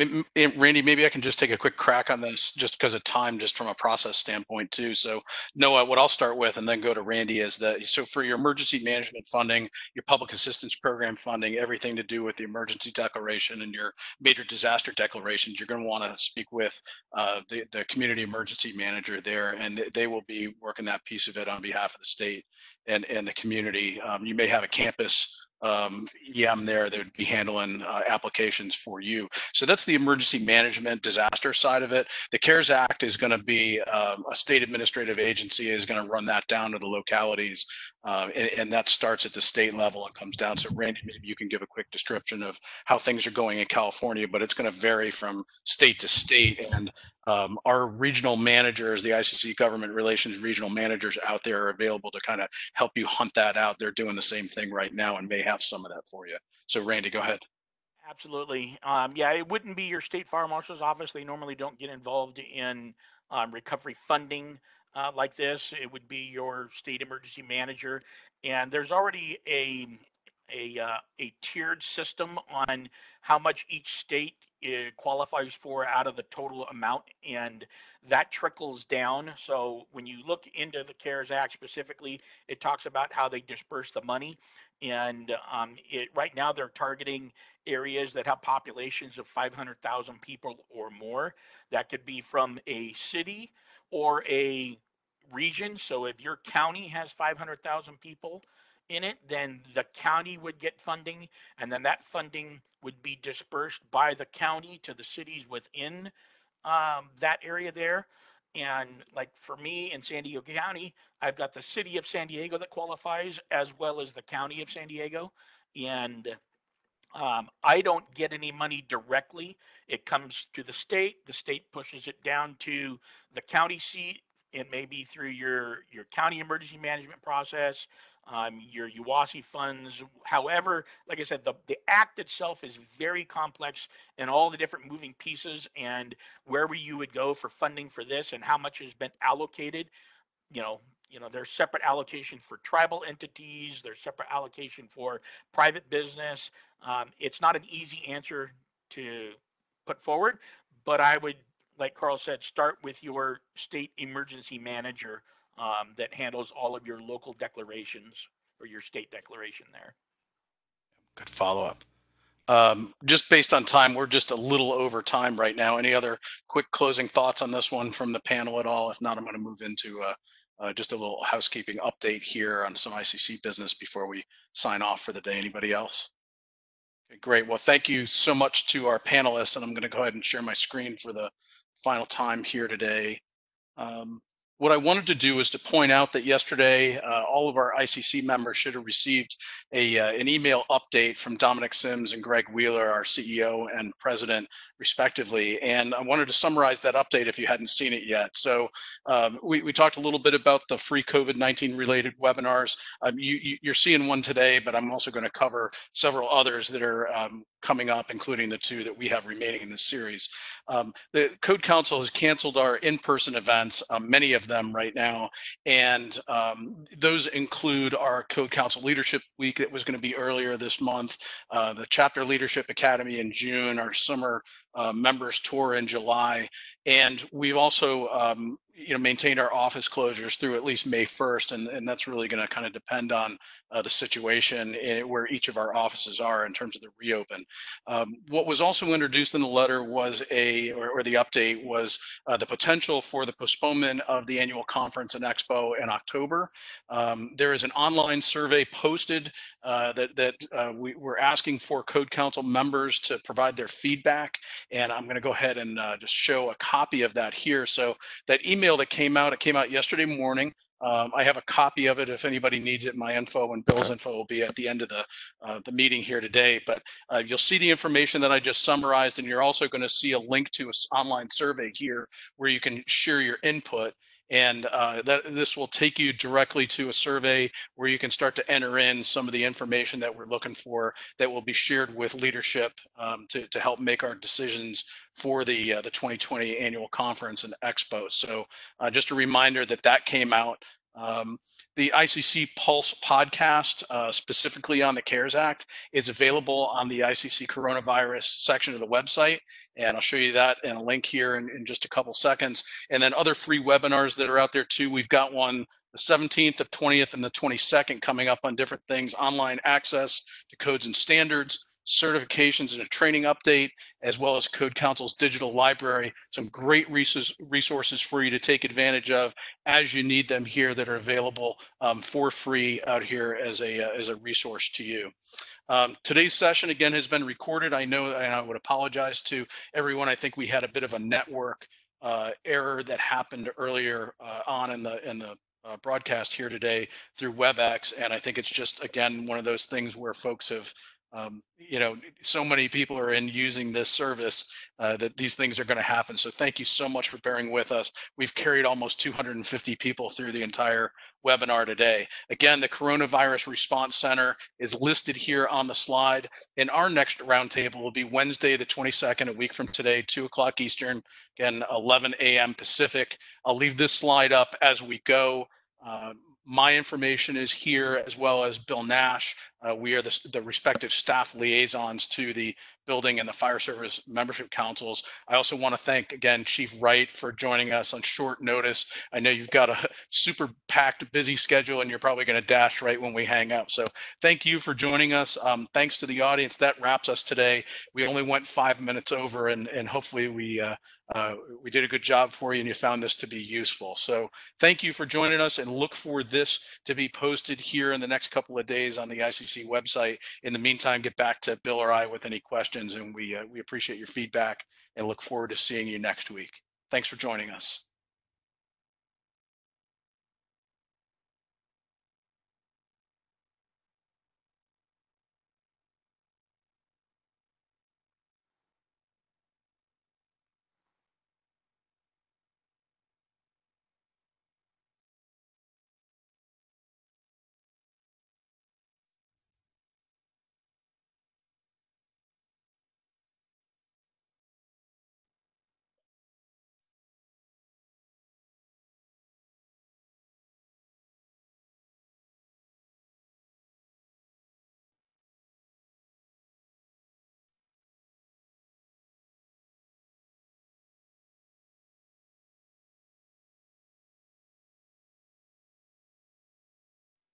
Randy, maybe I can just take a quick crack on this just because of time, just from a process standpoint too. So Noah, what I'll start with and then go to Randy is that, so for your emergency management funding, your public assistance program funding, everything to do with the emergency declaration and your major disaster declarations, you're going to want to speak with the community emergency manager there, and they will be working that piece of it on behalf of the state and the community. You may have a campus EM there that would be handling applications for you. So that's the emergency management disaster side of it. The CARES Act is going to be a state administrative agency is going to run that down to the localities, and that starts at the state level and comes down. So Randy, maybe you can give a quick description of how things are going in California, but it's going to vary from state to state. And our regional managers, the ICC government relations regional managers out there, are available to kind of help you hunt that out. They're doing the same thing right now and may have some of that for you. So Randy, go ahead. Absolutely. Yeah, it wouldn't be your state fire marshal's office. They normally don't get involved in recovery funding like this. It would be your state emergency manager. And there's already a tiered system on how much each state qualifies for out of the total amount, and that trickles down. So when you look into the CARES Act specifically, it talks about how they disperse the money, and right now they're targeting areas that have populations of 500,000 people or more. That could be from a city or a region. So if your county has 500,000 people in it, then the county would get funding, and then that funding would be dispersed by the county to the cities within that area there. And like for me in San Diego County, I've got the city of San Diego that qualifies, as well as the county of San Diego. And I don't get any money directly. It comes to the state. The state pushes it down to the county seat. It may be through your county emergency management process, your UASI funds. However, like I said, the act itself is very complex, and all the different moving pieces and where you would go for funding for this and how much has been allocated, there's separate allocation for tribal entities. There's separate allocation for private business. It's not an easy answer to put forward, but I would, like Carl said, start with your state emergency manager that handles all of your local declarations or your state declaration there. Good follow-up. Just based on time, we're just a little over time right now. Any other quick closing thoughts on this one from the panel at all? If not, I'm going to move into just a little housekeeping update here on some ICC business before we sign off for the day. Anybody else? Okay, great. Well, thank you so much to our panelists, and I'm going to go ahead and share my screen for the final time here today. What I wanted to do is to point out that yesterday, all of our ICC members should have received an email update from Dominic Sims and Greg Wheeler, our CEO and president, respectively. And I wanted to summarize that update if you hadn't seen it yet. So we talked a little bit about the free COVID-19 related webinars. You're seeing one today, but I'm also going to cover several others that are coming up, including the 2 that we have remaining in this series. The Code Council has canceled our in-person events, many of them right now, and those include our Code Council Leadership Week that was going to be earlier this month, the Chapter Leadership Academy in June, our summer members tour in July, and we've also maintained our office closures through at least May 1st, and that's really going to kind of depend on the situation where each of our offices are in terms of the reopen. What was also introduced in the letter was or the update was the potential for the postponement of the annual conference and expo in October. There is an online survey posted that we're asking for Code Council members to provide their feedback, and I'm going to go ahead and just show a copy of that here. So that email that came out, it came out yesterday morning. I have a copy of it if anybody needs it. My info and Bill's info will be at the end of the meeting here today. But you'll see the information that I just summarized, and you're also going to see a link to an online survey here where you can share your input. And this will take you directly to a survey where you can start to enter in some of the information that we're looking for that will be shared with leadership to help make our decisions for the 2020 annual conference and expo. So just a reminder that came out. The ICC Pulse podcast, specifically on the CARES Act, is available on the ICC coronavirus section of the website. And I'll show you that in a link here in just a couple seconds. And then other free webinars that are out there too. We've got one the 17th, the 20th, and the 22nd coming up on different things: online access to codes and standards, certifications and a training update, as well as Code Council's digital library. Some great resources for you to take advantage of as you need them here that are available for free out here as a resource to you. Today's session again has been recorded. I know, and I would apologize to everyone. I think we had a bit of a network error that happened earlier on in the broadcast here today through WebEx, and I think it's just again one of those things where folks have so many people are in using this service that these things are going to happen. So thank you so much for bearing with us. We've carried almost 250 people through the entire webinar today. Again, the Coronavirus Response Center is listed here on the slide. And our next roundtable will be Wednesday, the 22nd, a week from today, 2 o'clock Eastern, again, 11 a.m. Pacific. I'll leave this slide up as we go. My information is here, as well as Bill Nash. We are the respective staff liaisons to the building and the fire service membership councils. I also want to thank again Chief Wright for joining us on short notice. I know you've got a super packed, busy schedule, and you're probably going to dash right when we hang up. So thank you for joining us. Thanks to the audience. That wraps us today. We only went 5 minutes over, and hopefully we did a good job for you and you found this to be useful. So thank you for joining us, and look for this to be posted here in the next couple of days on the ICC website. In the meantime, get back to Bill or I with any questions, and we appreciate your feedback and look forward to seeing you next week. Thanks for joining us.